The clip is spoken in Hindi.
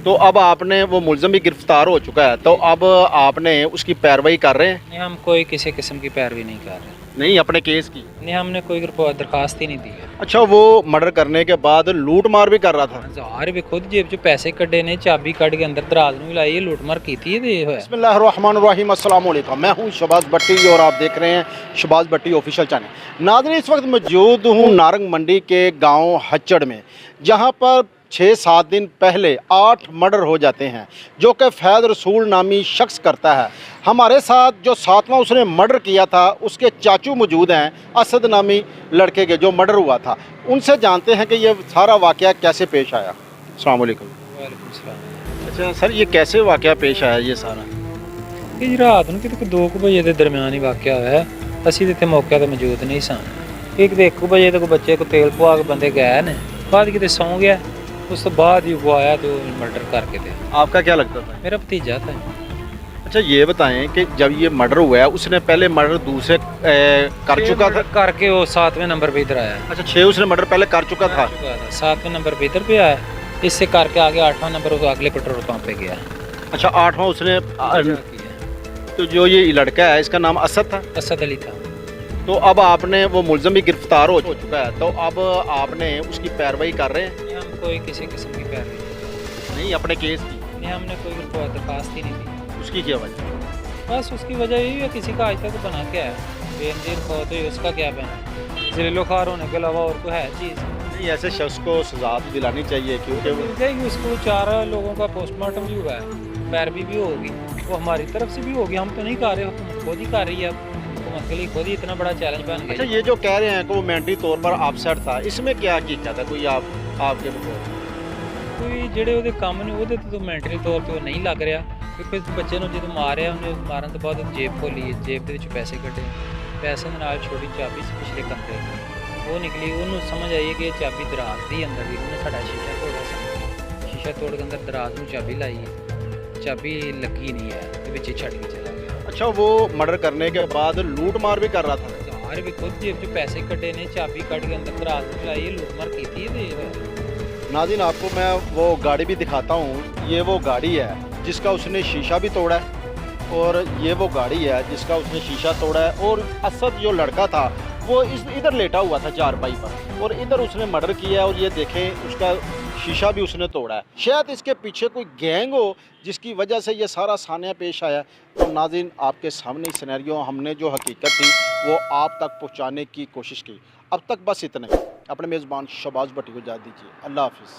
तो अब आपने वो मुलज़म भी गिरफ्तार हो चुका है, तो अब आपने उसकी पैरवाई कर रहे हैं? नहीं, हम कोई किसी किस्म की पैरवी नहीं कर रहे। नहीं, अपने केस की? नहीं, हमने कोई दरखास्त ही नहीं दी है। अच्छा, वो मर्डर करने के बाद लूट मार भी कर रहा था? ਜ਼ਾਹਰ ਵੀ खुद जेब चो पैसे कड्ढे ने, चाबी कढ़ के अंदर दराज में लाई है, लूट मार की थी ये होया। बिस्मिल्लाहिर्रहमानिर्रहीम, अस्सलाम वालेकुम। मैं हूं शहबाज भट्टी और आप देख रहे हैं शहबाज भट्टी ऑफिशियल चैनल। नाज़रीन, इस वक्त मौजूद हूं नारंग मंडी के गांव हच्चड़ में, जहां पर 6-7 दिन पहले 8 मर्डर हो जाते हैं, जो कि फैज़ रसूल नामी शख्स करता है। हमारे साथ जो 7वां उसने मर्डर किया था, उसके चाचू मौजूद हैं, असद नामी लड़के के जो मर्डर हुआ था। उनसे जानते हैं कि ये सारा वाक़या कैसे पेश आया। अस्सलाम वालेकुम। वालेकुम सलाम। अच्छा सर, ये कैसे वाक़या पेश आया ये सारा? ਇਹ ਜੀ ਰਾਤ ਨੂੰ ਕਿਤੇ 2 ਵਜੇ ਦੇ ਦਰਮਿਆਨ ਹੀ ਵਾਕਿਆ ਹੋਇਆ ਹੈ। ਅਸੀਂ ਤੇ ਇੱਥੇ ਮੌਕੇ ਤੇ ਮੌਜੂਦ ਨਹੀਂ ਸਾਂ। ਇੱਕ ਦੇ 1 ਵਜੇ ਤੱਕ ਬੱਚੇ ਕੋ ਤੇਲ ਪਵਾ ਕੇ ਬੰਦੇ ਗਏ ਨੇ, ਬਾਅਦ ਕਿਤੇ ਸੌਂ ਗਿਆ, ਉਸ ਤੋਂ ਬਾਅਦ ਹੀ वो आया तो मर्डर करके थे। आपका क्या लगता था? मेरा भतीजा था। अच्छा, ये बताएं कि जब ये मर्डर हुआ है, उसने पहले मर्डर दूसरे कर चुका था? करके वो 7वें नंबर पे इधर आया। अच्छा, 6 उसने मर्डर पहले कर चुका था। 7वें नंबर पे इधर पे आया, इससे करके आगे 8वां नंबर वो अगले पेट्रोल पंप पे गया। अच्छा, 8वां उसने तो जो ये लड़का है इसका नाम असद था? असद अली था। तो अब आपने वो मुलज़म भी गिरफ्तार हो चुका है, तो अब आपने उसकी पैरवाई कर रहे हैं? नहीं, हम कोई किसी किस्म की पैरवी नहीं, अपने केस की? नहीं, हमने कोई दरखास्त ही नहीं दी। उसकी क्या वजह? बस उसकी वजह यही है, किसी का आज तक बना क्या है, बेनजीर फौत हुई, उसका क्या बना, जलीलो खार होने के अलावा और कोई है चीज़ नहीं, ऐसे शख्स को सजा तो दिलानी चाहिए, क्योंकि वो मिल जाएगी उसको। 4 लोगों का पोस्टमार्टम भी हुआ है, पैरवी भी होगी, वो हमारी तरफ से भी होगी, हम तो नहीं कर रहे, हुकूमत खुद ही कर रही है। हुकूमत के लिए खुद ही इतना बड़ा चैलेंज बन अच्छा, गया। ये जो कह रहे हैं कि वो मेंटली तौर पर अपसेट था, इसमें क्या हकीकत है? कोई आपके बता? ਕੋਈ ਜਿਹੜੇ ਉਹਦੇ ਕੰਮ ਨੇ ਉਹਦੇ ਤੋਂ ਮੈਂਟਲੀ ਤੌਰ ਤੇ ਉਹ ਨਹੀਂ ਲੱਗ ਰਿਹਾ, ਕਿਉਂਕਿ ਇਸ ਬੱਚੇ ਨੂੰ ਜਦੋਂ ਮਾਰਿਆ, ਉਹਨੇ ਮਾਰਨ ਤੋਂ ਬਾਅਦ ਉਹ ਜੇਬ ਖੋਲੀ, ਜੇਬ ਦੇ ਵਿੱਚ ਪੈਸੇ ਕੱਢੇ, ਪੈਸੇ ਦੇ ਨਾਲ ਛੋਟੀ ਚਾਬੀ ਸੀ ਪਿਛਲੇ ਕਮਰੇ ਦੀ, ਉਹ ਨਿਕਲੀ। ਉਹਨੂੰ ਸਮਝ ਆਈ ਕਿ ਇਹ ਚਾਬੀ ਦਰਾਜ਼ ਦੀ ਅੰਦਰ ਦੀ, ਉਹਨੇ ਸਾਡਾ ਸ਼ੀਸ਼ਾ ਤੋੜਿਆ ਸੀ, ਸ਼ੀਸ਼ਾ ਤੋੜ ਕੇ ਅੰਦਰ ਦਰਾਜ਼ ਨੂੰ ਚਾਬੀ ਲਾਈ, ਚਾਬੀ ਲੱਗੀ ਨਹੀਂ ਹੈ ਤੇ ਵਿੱਚ ਹੀ ਛੱਡ ਕੇ ਚਲਾ ਗਿਆ। अच्छा, वो मर्डर करने के बाद लूट मार भी कर रहा था? ਜ਼ਾਹਰ ਵੀ खुद जेब चो पैसे कड्ढे ने, चाबी कढ़ के अंदर दराज में लाई है, लूट मार की थी ये। नाज़रीन, आपको मैं वो गाड़ी भी दिखाता हूँ। ये वो गाड़ी है जिसका उसने शीशा भी तोड़ा है, और ये वो गाड़ी है जिसका उसने शीशा तोड़ा है। और असद जो लड़का था वो इधर लेटा हुआ था चारपाई पर, और इधर उसने मर्डर किया है। और ये देखें, उसका शीशा भी उसने तोड़ा है। शायद इसके पीछे कोई गैंग हो जिसकी वजह से ये सारा सान्या पेश आया। तो नाज़रीन, आपके सामने सिनेरियो हमने जो हकीकत थी वो आप तक पहुँचाने की कोशिश की। अब तक बस इतना ही। अपने मेज़बान शहबाज भट्टी को इजाज़त दीजिए। अल्लाह हाफ़िज़।